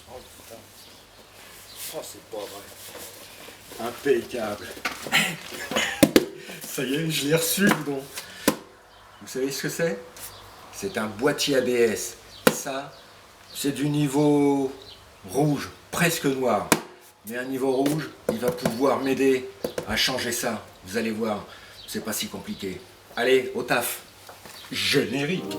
Oh putain. Oh, c'est pas vrai. Impeccable. Ça y est, je l'ai reçu, donc. Vous savez ce que c'est? C'est un boîtier ABS. Ça, c'est du niveau rouge, presque noir. Mais un niveau rouge, il va pouvoir m'aider à changer ça. Vous allez voir, c'est pas si compliqué. Allez, au taf. Générique.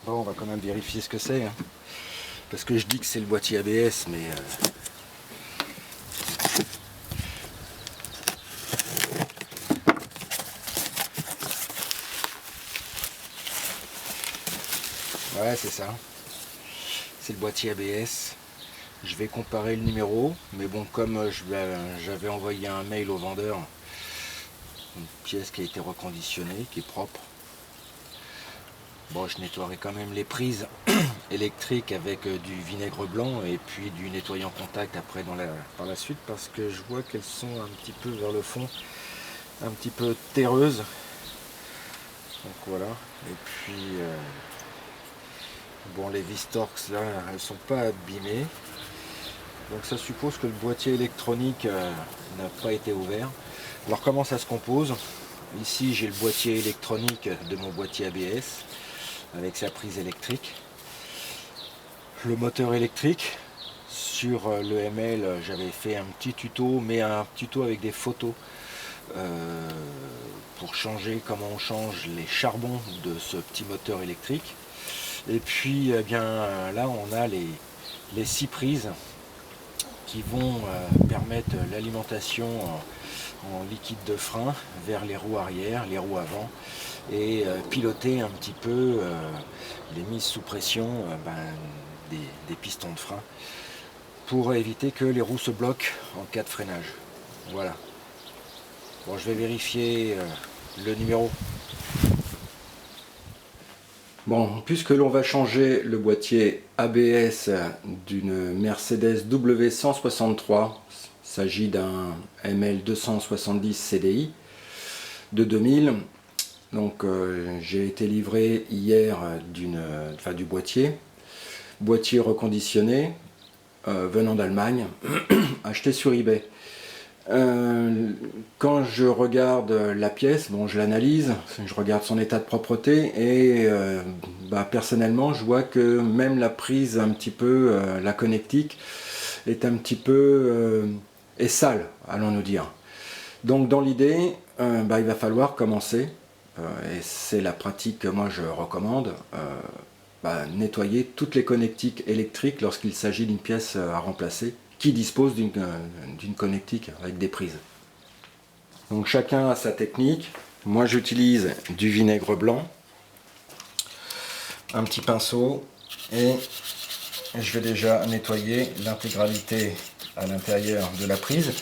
Bon, on va quand même vérifier ce que c'est. Hein. Parce que je dis que c'est le boîtier ABS, mais... Ouais, c'est ça. C'est le boîtier ABS. Je vais comparer le numéro, mais bon, comme j'avais envoyé un mail au vendeur, une pièce qui a été reconditionnée, qui est propre. Bon, je nettoierai quand même les prises électriques avec du vinaigre blanc et puis du nettoyant contact après par la suite, parce que je vois qu'elles sont un petit peu vers le fond, un petit peu terreuses. Donc voilà. Et puis bon, les vis Torx là, elles sont pas abîmées. Donc ça suppose que le boîtier électronique n'a pas été ouvert. Alors comment ça se compose? Ici j'ai le boîtier électronique de mon boîtier ABS avec sa prise électrique. Le moteur électrique. Sur le ML j'avais fait un petit tuto, mais un tuto avec des photos pour changer comment on change les charbons de ce petit moteur électrique. Et puis eh bien là on a les 6 prises qui vont permettre l'alimentation en liquide de frein vers les roues arrière, les roues avant, et piloter un petit peu les mises sous pression des pistons de frein pour éviter que les roues se bloquent en cas de freinage. Voilà. Bon, je vais vérifier le numéro. Bon, puisque l'on va changer le boîtier ABS d'une Mercedes W163, il s'agit d'un ML270 CDI de 2000. Donc j'ai été livré hier du boîtier reconditionné venant d'Allemagne, acheté sur eBay. Quand je regarde la pièce, bon, je l'analyse, je regarde son état de propreté et personnellement je vois que même la prise un petit peu, la connectique est un petit peu est sale, allons-nous dire. Donc dans l'idée, il va falloir commencer, et c'est la pratique que moi je recommande, nettoyer toutes les connectiques électriques lorsqu'il s'agit d'une pièce à remplacer qui dispose d'une connectique avec des prises. Donc chacun a sa technique. Moi j'utilise du vinaigre blanc, un petit pinceau, et je vais déjà nettoyer l'intégralité à l'intérieur de la prise.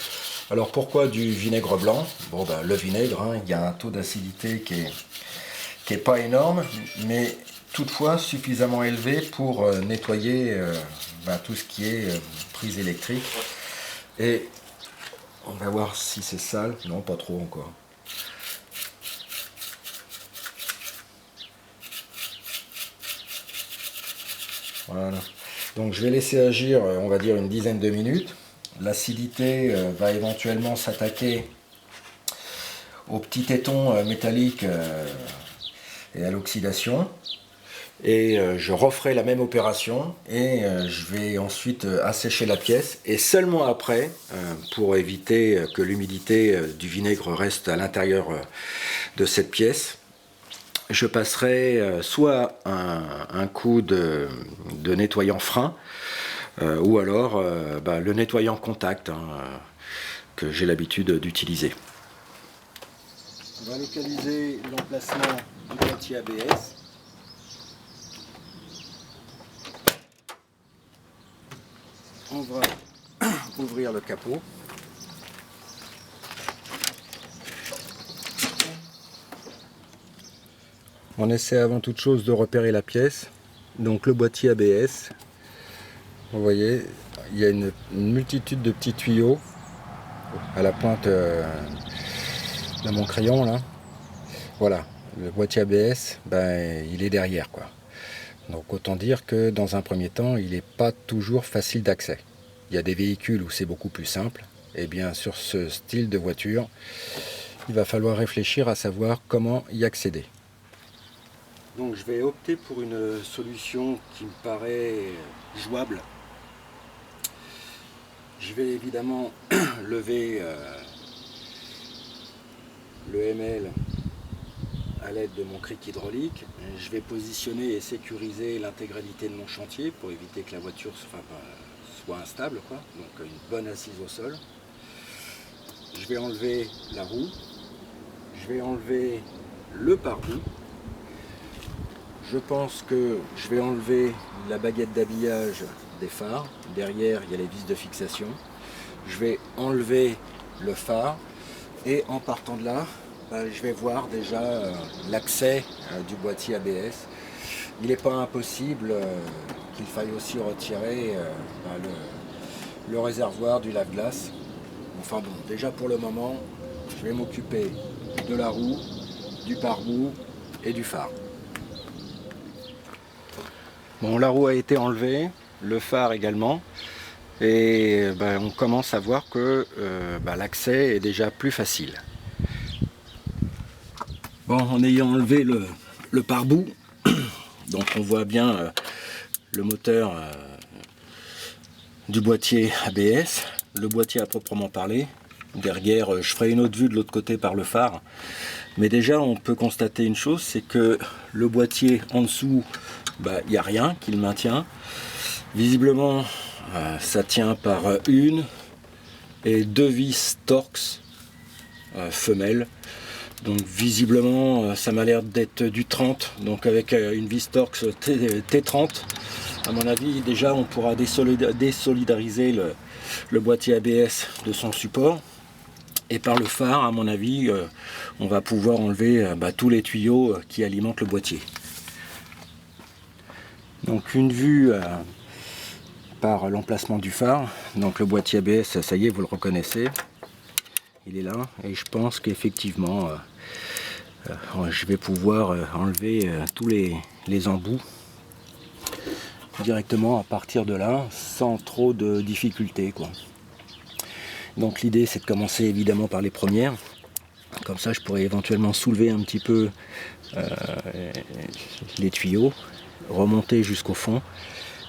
Alors pourquoi du vinaigre blanc? Bon, le vinaigre, hein, il y a un taux d'acidité qui est pas énorme, mais toutefois suffisamment élevé pour nettoyer tout ce qui est prise électrique. Et on va voir si c'est sale. Non, pas trop encore. Voilà. Donc je vais laisser agir, on va dire, une dizaine de minutes. L'acidité va éventuellement s'attaquer aux petits tétons métalliques et à l'oxydation. Et je referai la même opération et je vais ensuite assécher la pièce, et seulement après, pour éviter que l'humidité du vinaigre reste à l'intérieur de cette pièce, je passerai soit un coup de nettoyant frein ou alors le nettoyant contact, hein, que j'ai l'habitude d'utiliser. On va localiser l'emplacement du boîtier ABS. on va ouvrir le capot. On essaie avant toute chose de repérer la pièce. Donc le boîtier ABS. Vous voyez, il y a une multitude de petits tuyaux à la pointe de mon crayon là. Voilà, le boîtier ABS, ben, il est derrière quoi. Donc autant dire que dans un premier temps, il n'est pas toujours facile d'accès. Il y a des véhicules où c'est beaucoup plus simple. Et bien sur ce style de voiture, il va falloir réfléchir à savoir comment y accéder. Donc je vais opter pour une solution qui me paraît jouable. Je vais évidemment lever le ML à l'aide de mon cric hydraulique. Je vais positionner et sécuriser l'intégralité de mon chantier pour éviter que la voiture soit instable, quoi. Donc une bonne assise au sol. Je vais enlever la roue. Je vais enlever le pare-boue. Je pense que je vais enlever la baguette d'habillage des phares. Derrière, il y a les vis de fixation. Je vais enlever le phare et en partant de là, je vais voir déjà l'accès du boîtier ABS. Il n'est pas impossible qu'il faille aussi retirer le réservoir du lave-glace. Enfin bon, déjà pour le moment, je vais m'occuper de la roue, du pare-boue et du phare. Bon, la roue a été enlevée, le phare également, et on commence à voir que l'accès est déjà plus facile. Bon, en ayant enlevé le pare-boue, donc on voit bien le moteur du boîtier ABS, le boîtier à proprement parler. Derrière, je ferai une autre vue de l'autre côté par le phare. Mais déjà, on peut constater une chose, c'est que le boîtier en dessous, il n'y a rien qui le maintient. Visiblement, ça tient par une et deux vis Torx femelles. Donc visiblement, ça m'a l'air d'être du 30. Donc avec une vis Torx T30, à mon avis, déjà, on pourra désolidariser le boîtier ABS de son support. Et par le phare, à mon avis, on va pouvoir enlever tous les tuyaux qui alimentent le boîtier. Donc une vue par l'emplacement du phare. Donc le boîtier ABS, ça y est, vous le reconnaissez. Il est là. Et je pense qu'effectivement, je vais pouvoir enlever tous les embouts directement à partir de là, sans trop de difficultés, quoi. Donc l'idée, c'est de commencer évidemment par les premières. Comme ça, je pourrais éventuellement soulever un petit peu les tuyaux, remonter jusqu'au fond.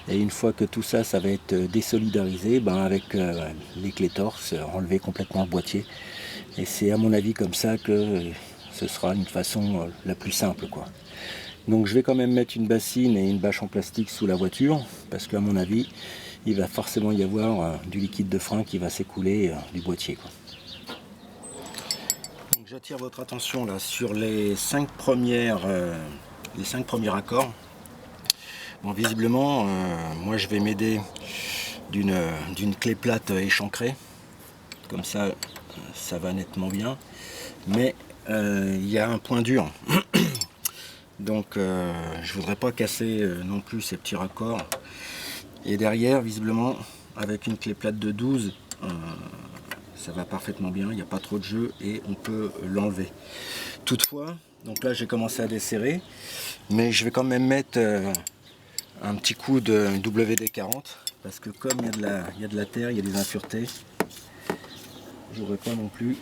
Et une fois que tout ça, ça va être désolidarisé, avec les clés torse, enlever complètement le boîtier. Et c'est à mon avis comme ça que ce sera une façon la plus simple, quoi. Donc je vais quand même mettre une bassine et une bâche en plastique sous la voiture, parce qu'à mon avis, il va forcément y avoir du liquide de frein qui va s'écouler du boîtier, quoi. Donc j'attire votre attention là sur les 5 premiers accords. Bon, visiblement, moi je vais m'aider d'une clé plate échancrée. Comme ça, ça va nettement bien. Mais il y a un point dur. Donc je voudrais pas casser non plus ces petits raccords. Et derrière, visiblement, avec une clé plate de 12, ça va parfaitement bien, il n'y a pas trop de jeu et on peut l'enlever. Toutefois, donc là j'ai commencé à desserrer, mais je vais quand même mettre un petit coup de WD-40, parce que comme il y a de la terre, il y a des impuretés, je voudrais pas non plus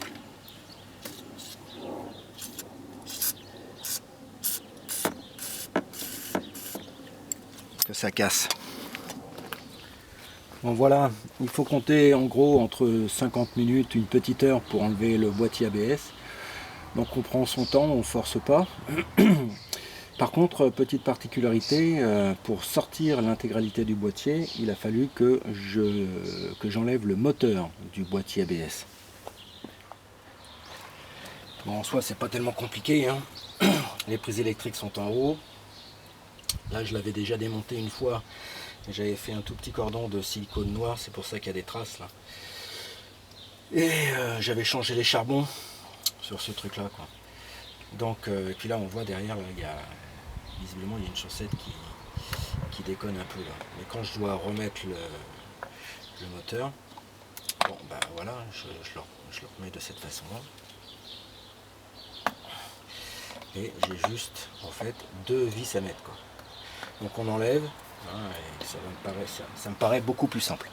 que ça casse. Bon voilà, il faut compter en gros entre 50 minutes, une petite heure pour enlever le boîtier ABS. Donc on prend son temps, on ne force pas. Par contre, petite particularité, pour sortir l'intégralité du boîtier, il a fallu que j'enlève le moteur du boîtier ABS. Bon, en soi, c'est pas tellement compliqué, hein. Les prises électriques sont en haut. Là, je l'avais déjà démonté une fois J'avais fait un tout petit cordon de silicone noir, c'est pour ça qu'il y a des traces là. Et j'avais changé les charbons sur ce truc là quoi. Donc et puis là on voit derrière là, visiblement il y a une chaussette qui déconne un peu là. Mais quand je dois remettre le moteur, bon bah voilà, je le remets de cette façon là. Et j'ai juste en fait 2 vis à mettre quoi. Donc on enlève, hein, et ça me paraît beaucoup plus simple.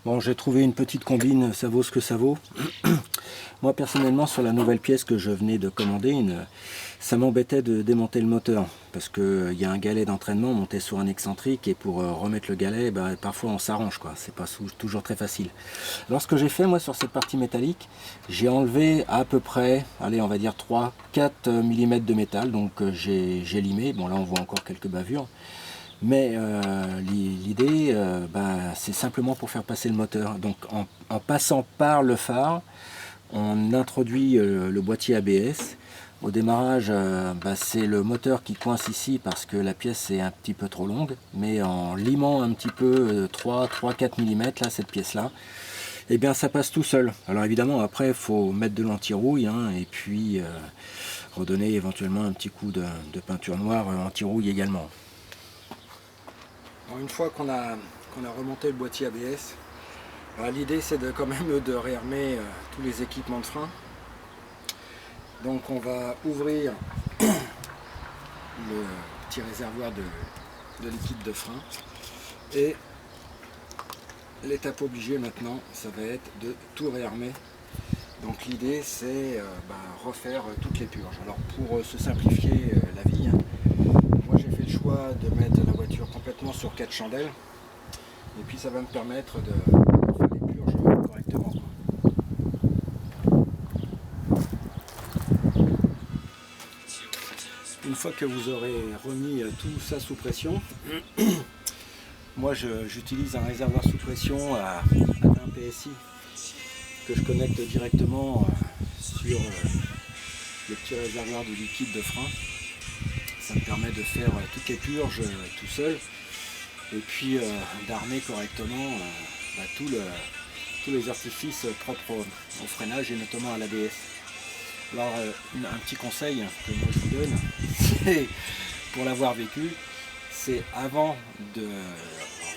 Bon, j'ai trouvé une petite combine, ça vaut ce que ça vaut. Moi personnellement sur la nouvelle pièce que je venais de commander, ça m'embêtait de démonter le moteur parce qu'il y a un galet d'entraînement monté sur un excentrique et pour remettre le galet, bah, parfois on s'arrange quoi, c'est pas toujours très facile. Alors ce que j'ai fait moi sur cette partie métallique, j'ai enlevé à peu près, allez on va dire 3-4 mm de métal, donc j'ai limé, bon là on voit encore quelques bavures. Mais l'idée, c'est simplement pour faire passer le moteur. Donc en passant par le phare, on introduit le boîtier ABS. Au démarrage, c'est le moteur qui coince ici parce que la pièce est un petit peu trop longue. Mais en limant un petit peu 3-4 mm, là, cette pièce-là, eh bien ça passe tout seul. Alors évidemment, après, il faut mettre de l'anti-rouille hein, et puis redonner éventuellement un petit coup de peinture noire anti-rouille également. Une fois qu'on a remonté le boîtier ABS, l'idée c'est quand même de réarmer tous les équipements de frein. Donc on va ouvrir le petit réservoir de liquide de frein et l'étape obligée maintenant ça va être de tout réarmer. Donc l'idée c'est refaire toutes les purges. Alors pour se simplifier la vie, moi j'ai fait le choix de mettre la voiture complètement sur 4 chandelles et puis ça va me permettre de faire les purges correctement. Une fois que vous aurez remis tout ça sous pression, moi j'utilise un réservoir sous pression à 20 PSI que je connecte directement sur le petit réservoir de liquide de frein. Ça me permet de faire toutes les purges tout seul et puis d'armer correctement tous les artifices propres au freinage et notamment à l'ABS. Alors un petit conseil que moi je vous donne, c'est pour l'avoir vécu, c'est avant de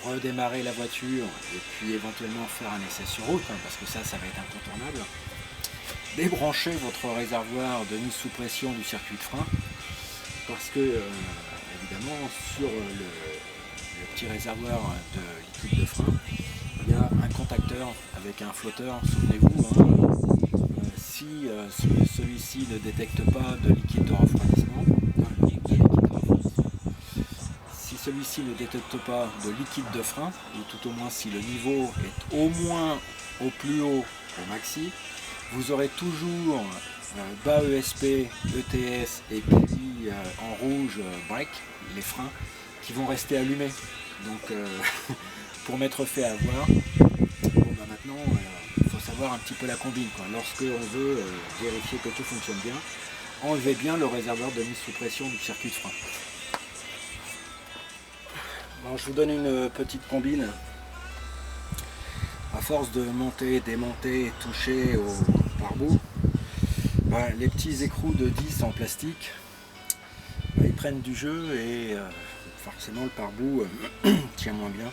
redémarrer la voiture et puis éventuellement faire un essai sur route, hein, parce que ça va être incontournable, débranchez votre réservoir de mise sous pression du circuit de frein, parce que évidemment sur le petit réservoir de liquide de frein, il y a un contacteur avec un flotteur, souvenez-vous, hein, si celui-ci ne détecte pas de liquide de refroidissement, si celui-ci ne détecte pas de liquide de frein, ou tout au moins si le niveau est au moins au plus haut au maxi, vous aurez toujours bas ESP, ETS et puis en rouge break, les freins qui vont rester allumés. Donc pour m'être fait avoir, maintenant il faut savoir un petit peu la combine. Lorsque on veut vérifier que tout fonctionne bien, enlevez bien le réservoir de mise sous pression du circuit de frein. Bon, je vous donne une petite combine. À force de monter, démonter, toucher au pare-boue, les petits écrous de 10 en plastique, ils prennent du jeu et forcément le pare-boue tient moins bien.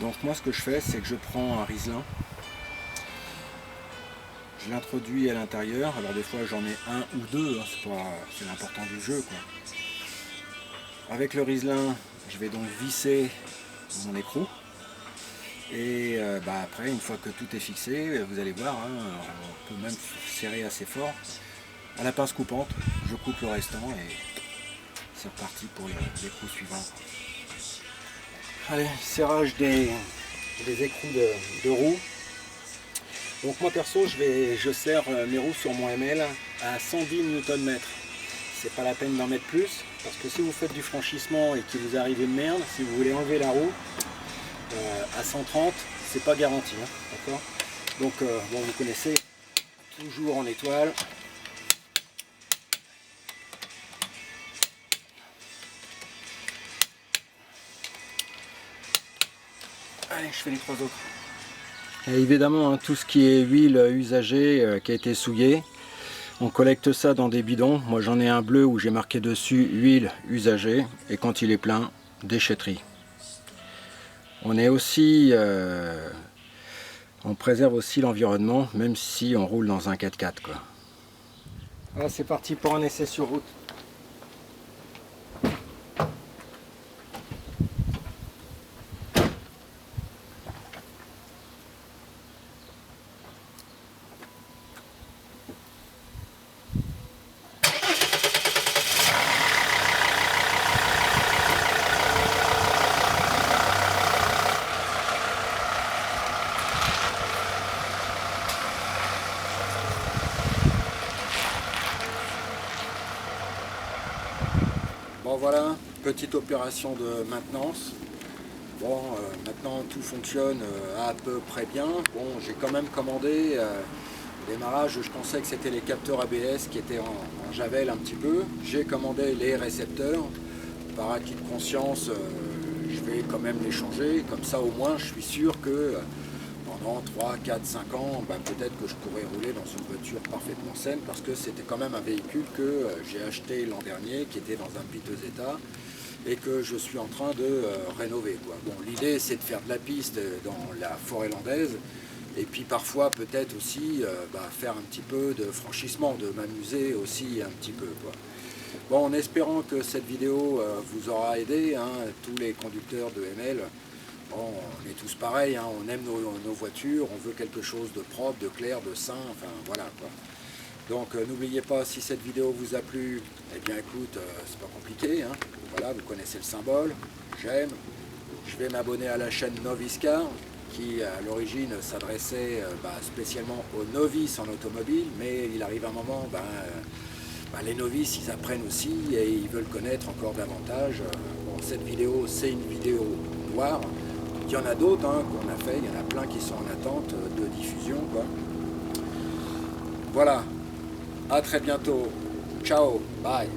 Donc moi ce que je fais, c'est que je prends un Riesling, je l'introduis à l'intérieur. Alors des fois j'en ai un ou deux, hein, c'est l'important du jeu, quoi. Avec le Riesling, je vais donc visser mon écrou. Et après, une fois que tout est fixé, vous allez voir, hein, on peut même serrer assez fort. À la pince coupante, je coupe le restant et c'est reparti pour l'écrou suivant. Allez, serrage des écrous de roues. Donc moi perso, je serre mes roues sur mon ML à 110 Nm. C'est pas la peine d'en mettre plus, parce que si vous faites du franchissement et qu'il vous arrive une merde, si vous voulez enlever la roue, à 130, c'est pas garanti, hein, d'accord. Donc bon, vous connaissez, toujours en étoile. Allez, je fais les 3 autres. Et évidemment, hein, tout ce qui est huile usagée qui a été souillée, on collecte ça dans des bidons. Moi j'en ai un bleu où j'ai marqué dessus huile usagée, et quand il est plein, déchetterie. On est aussi, on préserve aussi l'environnement, même si on roule dans un 4x4 quoi. Voilà, c'est parti pour un essai sur route. Bon voilà, petite opération de maintenance. Bon, maintenant tout fonctionne à peu près bien. Bon, j'ai quand même commandé au démarrage, je pensais que c'était les capteurs ABS qui étaient en javel un petit peu. J'ai commandé les récepteurs. Par acquis de conscience, je vais quand même les changer. Comme ça, au moins, je suis sûr que pendant 3, 4, 5 ans, peut-être que je pourrais rouler dans une voiture parfaitement saine, parce que c'était quand même un véhicule que j'ai acheté l'an dernier, qui était dans un piteux état, et que je suis en train de rénover, quoi. Bon, l'idée c'est de faire de la piste dans la forêt landaise, et puis parfois peut-être aussi faire un petit peu de franchissement, de m'amuser aussi un petit peu, quoi. Bon, en espérant que cette vidéo vous aura aidé, hein, tous les conducteurs de ML, bon, on est tous pareils, hein, on aime nos voitures, on veut quelque chose de propre, de clair, de sain, enfin voilà quoi. Donc n'oubliez pas, si cette vidéo vous a plu, eh bien écoute, c'est pas compliqué, hein. Voilà, vous connaissez le symbole, j'aime. Je vais m'abonner à la chaîne Novice Car, qui à l'origine s'adressait spécialement aux novices en automobile, mais il arrive un moment, les novices ils apprennent aussi et ils veulent connaître encore davantage. Bon, cette vidéo c'est une vidéo noire. Il y en a d'autres qu'on a fait, il y en a plein qui sont en attente de diffusion, quoi. Voilà, à très bientôt, ciao, bye.